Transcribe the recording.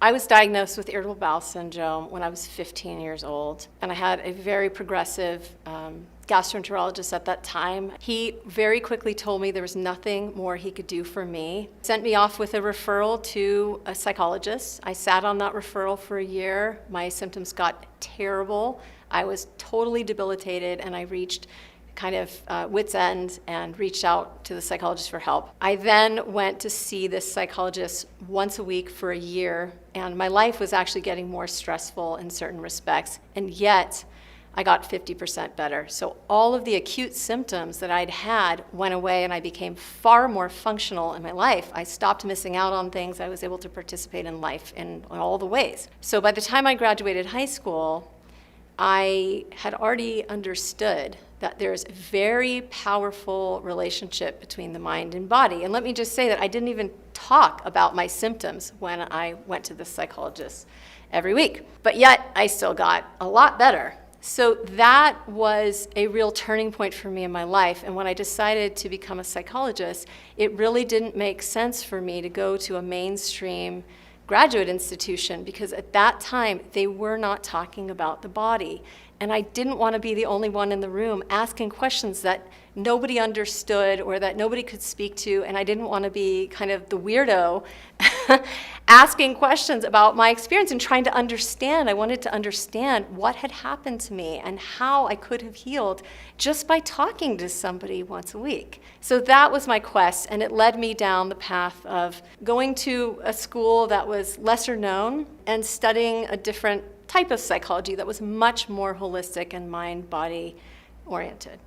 I was diagnosed with irritable bowel syndrome when I was 15 years old, and I had a very progressive gastroenterologist at that time. He very quickly told me there was nothing more he could do for me. Sent me off with a referral to a psychologist. I sat on that referral for a year. My symptoms got terrible. I was totally debilitated, and I reached kind of wit's end and reached out to the psychologist for help. I then went to see this psychologist once a week for a year, and my life was actually getting more stressful in certain respects, and yet I got 50% better. So all of the acute symptoms that I'd had went away, and I became far more functional in my life. I stopped missing out on things. I was able to participate in life in all the ways. So by the time I graduated high school, I had already understood that there's a very powerful relationship between the mind and body. And let me just say that I didn't even talk about my symptoms when I went to the psychologist every week. But yet, I still got a lot better. So that was a real turning point for me in my life. And when I decided to become a psychologist, it really didn't make sense for me to go to a mainstream graduate institution, because at that time they were not talking about the body, and I didn't want to be the only one in the room asking questions that nobody understood or that nobody could speak to, and I didn't want to be kind of the weirdo asking questions about my experience and trying to understand. I wanted to understand what had happened to me and how I could have healed just by talking to somebody once a week. So that was my quest, and it led me down the path of going to a school that was lesser known and studying a different type of psychology that was much more holistic and mind-body oriented.